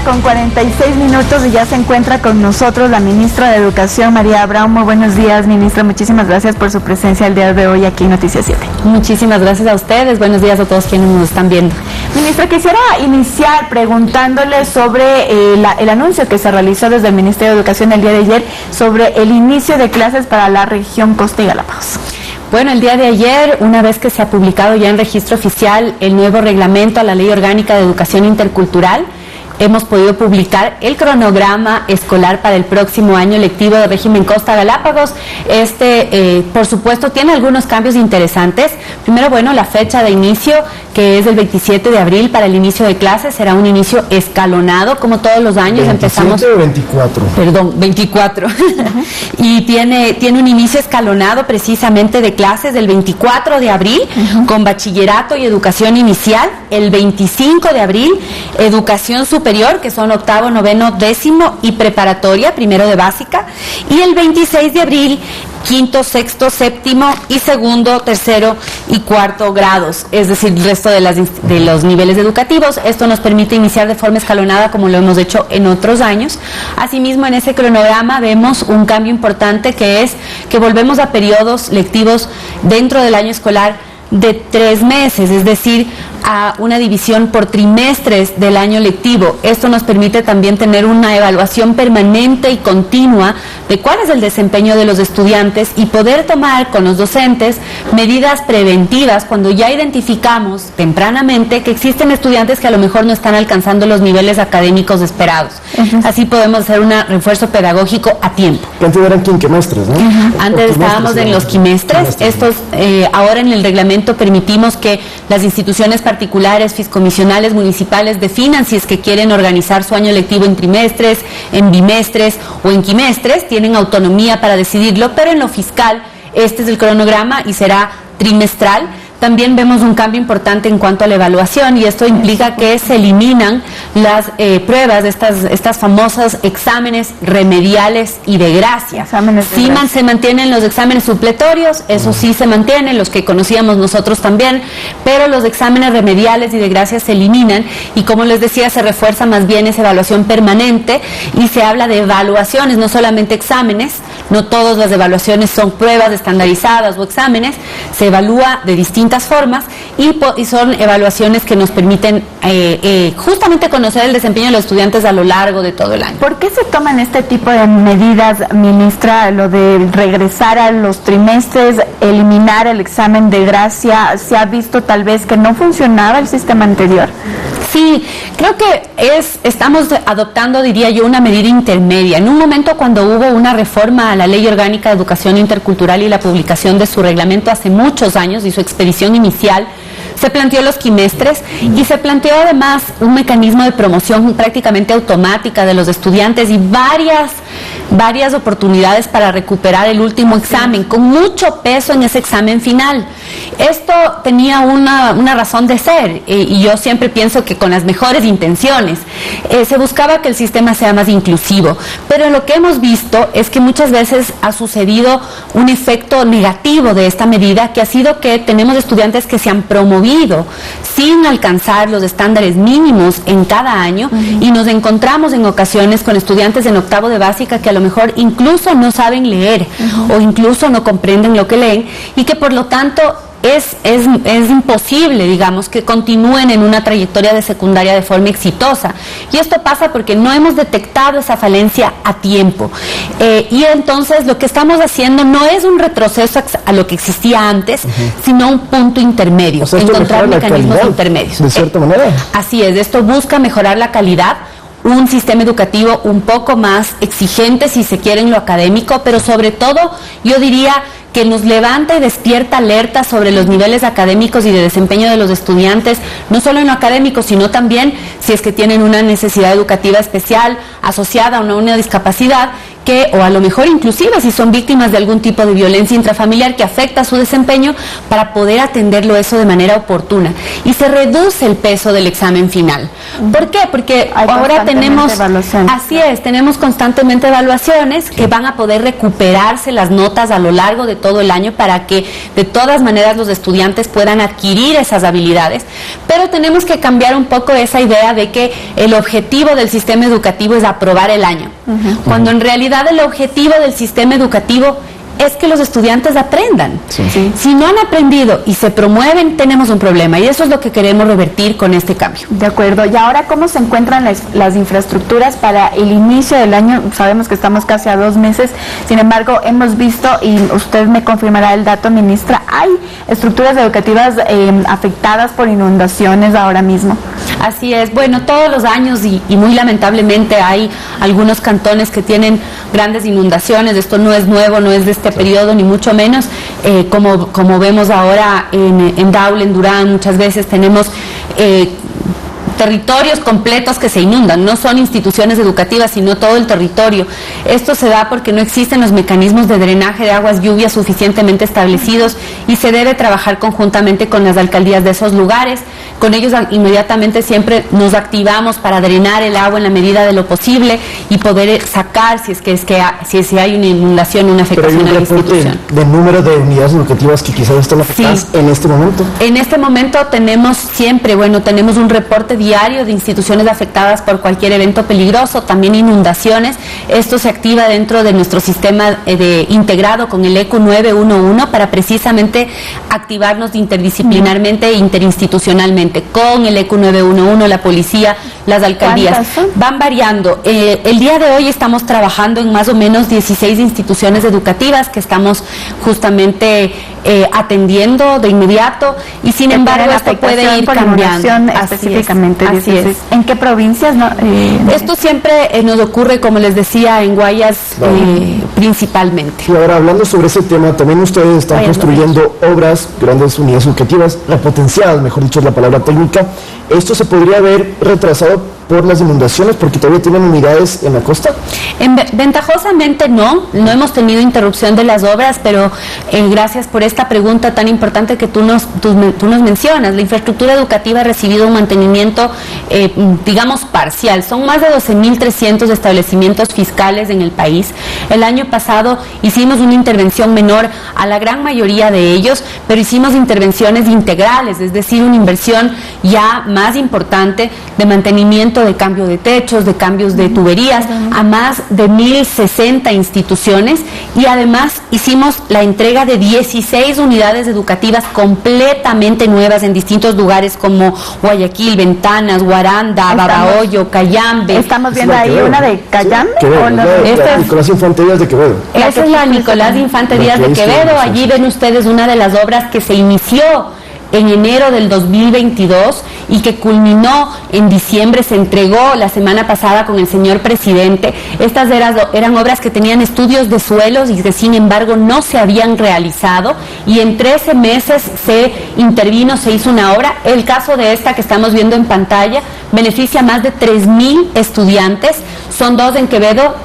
1:46 y ya se encuentra con nosotros la ministra de Educación, María Abraham. Muy buenos días, ministra. Muchísimas gracias por su presencia el día de hoy aquí en Noticias 7. Muchísimas gracias a ustedes. Buenos días a todos quienes nos están viendo. Ministra, quisiera iniciar preguntándole sobre el anuncio que se realizó desde el Ministerio de Educación el día de ayer sobre el inicio de clases para la región Costa y Galápagos. Bueno, el día de ayer, una vez que se ha publicado ya en registro oficial el nuevo reglamento a la Ley Orgánica de Educación Intercultural, hemos podido publicar el cronograma escolar para el próximo año lectivo de régimen Costa Galápagos. Por supuesto, tiene algunos cambios interesantes. Primero, bueno, la fecha de inicio, que es el 27 de abril para el inicio de clases, será un inicio escalonado, como todos los años. 27 o 24. Perdón, 24. Y tiene un inicio escalonado precisamente de clases del 24 de abril, con bachillerato y educación inicial. El 25 de abril, educación superior, que son octavo, noveno, décimo y preparatoria, primero de básica, y el 26 de abril, quinto, sexto, séptimo y segundo, tercero y cuarto grados, es decir, el resto de los niveles educativos. Esto nos permite iniciar de forma escalonada como lo hemos hecho en otros años. Asimismo, en ese cronograma vemos un cambio importante, que es que volvemos a periodos lectivos dentro del año escolar de 3 meses, es decir, a una división por trimestres del año lectivo. Esto nos permite también tener una evaluación permanente y continua de cuál es el desempeño de los estudiantes y poder tomar con los docentes medidas preventivas cuando ya identificamos tempranamente que existen estudiantes que a lo mejor no están alcanzando los niveles académicos esperados. Así podemos hacer un refuerzo pedagógico a tiempo. Antes eran quinquemestres, ¿no? Antes estábamos en los quimestres. Ahora en el reglamento permitimos que las instituciones particulares, fiscomisionales, municipales definan si es que quieren organizar su año lectivo en trimestres, en bimestres o en quimestres. Tienen autonomía para decidirlo, pero en lo fiscal este es el cronograma y será trimestral. También vemos un cambio importante en cuanto a la evaluación, y esto implica que se eliminan las pruebas, estas famosas exámenes remediales y de gracia. Se mantienen los exámenes supletorios, eso sí se mantienen, los que conocíamos nosotros también, pero los exámenes remediales y de gracia se eliminan, y como les decía, se refuerza más bien esa evaluación permanente y se habla de evaluaciones, no solamente exámenes. No todas las evaluaciones son pruebas estandarizadas o exámenes, se evalúa de distintas formas y son evaluaciones que nos permiten justamente conocer el desempeño de los estudiantes a lo largo de todo el año. ¿Por qué se toman este tipo de medidas, ministra, lo de regresar a los trimestres, eliminar el examen de gracia? ¿Se ha visto tal vez que no funcionaba el sistema anterior? Sí, creo que estamos adoptando, diría yo, una medida intermedia. En un momento cuando hubo una reforma a la Ley Orgánica de Educación Intercultural y la publicación de su reglamento hace muchos años y su expedición inicial, se planteó los quimestres y se planteó además un mecanismo de promoción prácticamente automática de los estudiantes y varias oportunidades para recuperar el último examen, con mucho peso en ese examen final. Esto tenía una razón de ser, y yo siempre pienso que con las mejores intenciones. Se buscaba que el sistema sea más inclusivo, pero lo que hemos visto es que muchas veces ha sucedido un efecto negativo de esta medida, que ha sido que tenemos estudiantes que se han promovido sin alcanzar los estándares mínimos en cada año, y nos encontramos en ocasiones con estudiantes en octavo de básica que a lo mejor incluso no saben leer o incluso no comprenden lo que leen, y que por lo tanto es imposible, digamos, que continúen en una trayectoria de secundaria de forma exitosa. Y esto pasa porque no hemos detectado esa falencia a tiempo. Y entonces lo que estamos haciendo no es un retroceso a lo que existía antes, sino un punto intermedio, encontrar mecanismos intermedios. De cierta manera. Así es, esto busca mejorar la calidad, un sistema educativo un poco más exigente, si se quiere, en lo académico, pero sobre todo yo diría que nos levanta y despierta alerta sobre los niveles académicos y de desempeño de los estudiantes, no solo en lo académico, sino también si es que tienen una necesidad educativa especial asociada a una discapacidad, o a lo mejor inclusive si son víctimas de algún tipo de violencia intrafamiliar que afecta su desempeño, para poder atenderlo eso de manera oportuna. Y se reduce el peso del examen final. ¿Por qué? Porque ahora tenemos, así es, tenemos constantemente evaluaciones que van a poder recuperarse las notas a lo largo de todo el año para que de todas maneras los estudiantes puedan adquirir esas habilidades, pero tenemos que cambiar un poco esa idea de que el objetivo del sistema educativo es aprobar el año, cuando en realidad el objetivo del sistema educativo es que los estudiantes aprendan. Si no han aprendido y se promueven, tenemos un problema, y eso es lo que queremos revertir con este cambio. De acuerdo. Y ahora, ¿cómo se encuentran las infraestructuras para el inicio del año? Sabemos que estamos casi a 2 meses, sin embargo, hemos visto, y usted me confirmará el dato, ministra, ¿hay estructuras educativas afectadas por inundaciones ahora mismo? Así es. Bueno, todos los años y muy lamentablemente hay algunos cantones que tienen grandes inundaciones. Esto no es nuevo, no es de este periodo, ni mucho menos. Como vemos ahora en Daule, en Durán, muchas veces tenemos territorios completos que se inundan, no son instituciones educativas, sino todo el territorio. Esto se da porque no existen los mecanismos de drenaje de aguas lluvias suficientemente establecidos, y se debe trabajar conjuntamente con las alcaldías de esos lugares. Con ellos inmediatamente siempre nos activamos para drenar el agua en la medida de lo posible y poder sacar si hay una inundación, una afectación a la institución. ¿Pero hay un reporte del número de unidades educativas que quizás están afectadas en este momento? En este momento tenemos siempre, tenemos un reporte diario de instituciones afectadas por cualquier evento peligroso, también inundaciones. Esto se activa dentro de nuestro sistema integrado con el ECU 911 para precisamente activarnos interdisciplinarmente e interinstitucionalmente con el ECU 911, la policía, las alcaldías. Van variando. El día de hoy estamos trabajando en más o menos 16 instituciones educativas que estamos justamente atendiendo de inmediato, y sin embargo esto puede ir cambiando. Específicamente. Así es. ¿En qué provincias? Esto siempre nos ocurre, como les decía, en Guayas principalmente. Y ahora, hablando sobre ese tema, también ustedes están construyendo obras, grandes unidades educativas, repotenciadas, mejor dicho es la palabra técnica. ¿Esto se podría haber retrasado por las inundaciones porque todavía tienen unidades en la costa? Ventajosamente no hemos tenido interrupción de las obras, pero gracias por esta pregunta tan importante que tú nos mencionas. La infraestructura educativa ha recibido un mantenimiento, digamos, parcial. Son más de 12.300 establecimientos fiscales en el país. El año pasado hicimos una intervención menor a la gran mayoría de ellos, pero hicimos intervenciones integrales, es decir, una inversión ya más importante de mantenimiento, de cambio de techos, de cambios de tuberías, a más de 1.060 instituciones, y además hicimos la entrega de 16 unidades educativas completamente nuevas en distintos lugares como Guayaquil, Ventanas, Guaranda, Babahoyo, Cayambe. Estamos viendo ahí una de Cayambe. Nicolás Infante Díaz de Quevedo. Esa es la Nicolás Infante Díaz de Quevedo. Allí ven ustedes una de las obras que se inició en enero del 2022 y que culminó en diciembre, se entregó la semana pasada con el señor presidente. Estas eran obras que tenían estudios de suelos y que sin embargo no se habían realizado, y en 13 meses se intervino, se hizo una obra. El caso de esta que estamos viendo en pantalla beneficia a más de 3.000 estudiantes. Son 2 en Quevedo,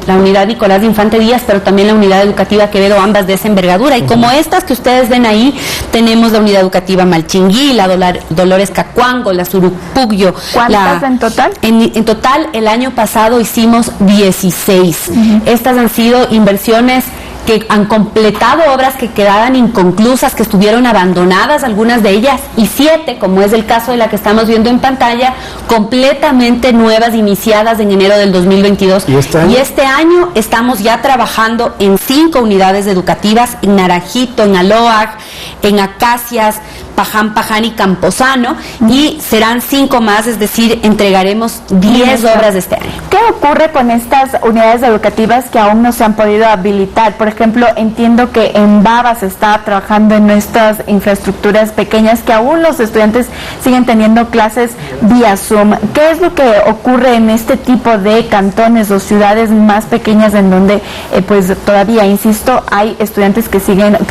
la unidad Nicolás Infante Díaz, pero también la unidad educativa Quevedo, ambas de esa envergadura. Y como estas que ustedes ven ahí, tenemos la unidad educativa Malchinguí, la Dolores Cacuango, la Surupugyo. ¿Cuántas en total? En total, el año pasado hicimos 16. Estas han sido inversiones que han completado obras que quedaban inconclusas, que estuvieron abandonadas, algunas de ellas, y 7, como es el caso de la que estamos viendo en pantalla, completamente nuevas, iniciadas en enero del 2022. ¿Y este año estamos ya trabajando en 5 unidades educativas, en Naranjito, en Aloac, en Acacias, Paján y Camposano, y serán 5 más, es decir, entregaremos 10 obras de este año. ¿Qué ocurre con estas unidades educativas que aún no se han podido habilitar? Por ejemplo, entiendo que en Baba se está trabajando en nuestras infraestructuras pequeñas, que aún los estudiantes siguen teniendo clases vía Zoom. ¿Qué es lo que ocurre en este tipo de cantones o ciudades más pequeñas en donde pues todavía, insisto, hay estudiantes que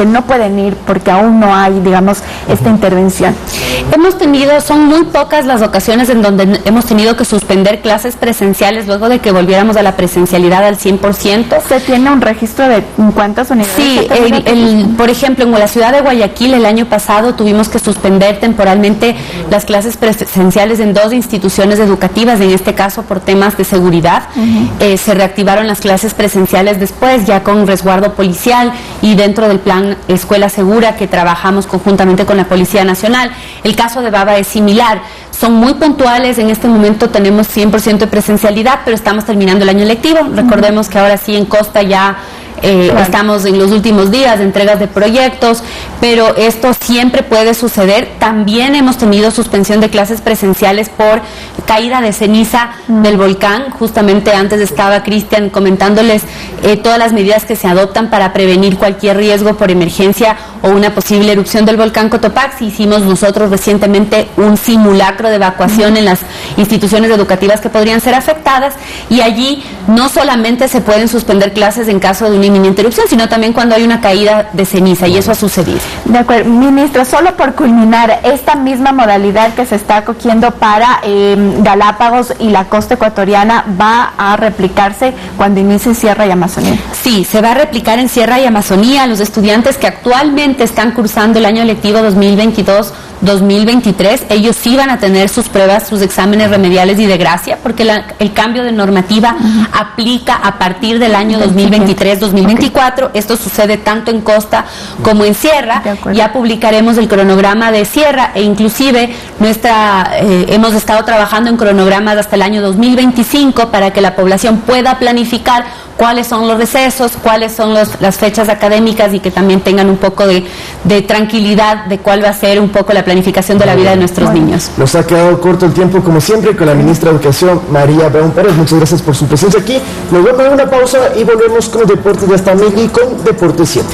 no pueden ir porque aún no hay, digamos, esta intervención? Son muy pocas las ocasiones en donde hemos tenido que suspender clases presenciales luego de que volviéramos a la presencialidad al 100%. ¿Se tiene un registro de cuántas unidades? Sí, por ejemplo, en la ciudad de Guayaquil el año pasado tuvimos que suspender temporalmente las clases presenciales en 2 instituciones educativas, en este caso por temas de seguridad. Se reactivaron las clases presenciales después, ya con resguardo policial y dentro del plan Escuela Segura que trabajamos conjuntamente con la Policía Nacional. El caso de Baba es similar. Son muy puntuales, en este momento tenemos 100% de presencialidad, pero estamos terminando el año lectivo. Recordemos que ahora sí en Costa ya estamos en los últimos días de entregas de proyectos, pero esto siempre puede suceder. También hemos tenido suspensión de clases presenciales por caída de ceniza del volcán. Justamente antes estaba Cristian comentándoles todas las medidas que se adoptan para prevenir cualquier riesgo por emergencia o una posible erupción del volcán Cotopaxi. Hicimos nosotros recientemente un simulacro de evacuación en las instituciones educativas que podrían ser afectadas, y allí no solamente se pueden suspender clases en caso de una inminente erupción, sino también cuando hay una caída de ceniza, y eso ha sucedido. De acuerdo. Ministra, solo por culminar, esta misma modalidad que se está acogiendo para Galápagos y la costa ecuatoriana va a replicarse cuando inicie Sierra y Amazonía. Sí, se va a replicar en Sierra y Amazonía. Los estudiantes que actualmente están cursando el año lectivo 2022-2023, ellos sí van a tener sus pruebas, sus exámenes remediales y de gracia, porque el cambio de normativa aplica a partir del año 2023-2024. Esto sucede tanto en costa como en Sierra. Ya publicaremos el cronograma de Sierra, e inclusive hemos estado trabajando en cronogramas hasta el año 2025 para que la población pueda planificar cuáles son los recesos, cuáles son las fechas académicas, y que también tengan un poco de tranquilidad de cuál va a ser un poco la planificación de la vida de nuestros niños. Nos ha quedado corto el tiempo, como siempre, con la ministra de Educación, María Braun Pérez. Muchas gracias por su presencia aquí. Nos vamos a una pausa y volvemos con los deportes de hasta Mili con Deportes 7.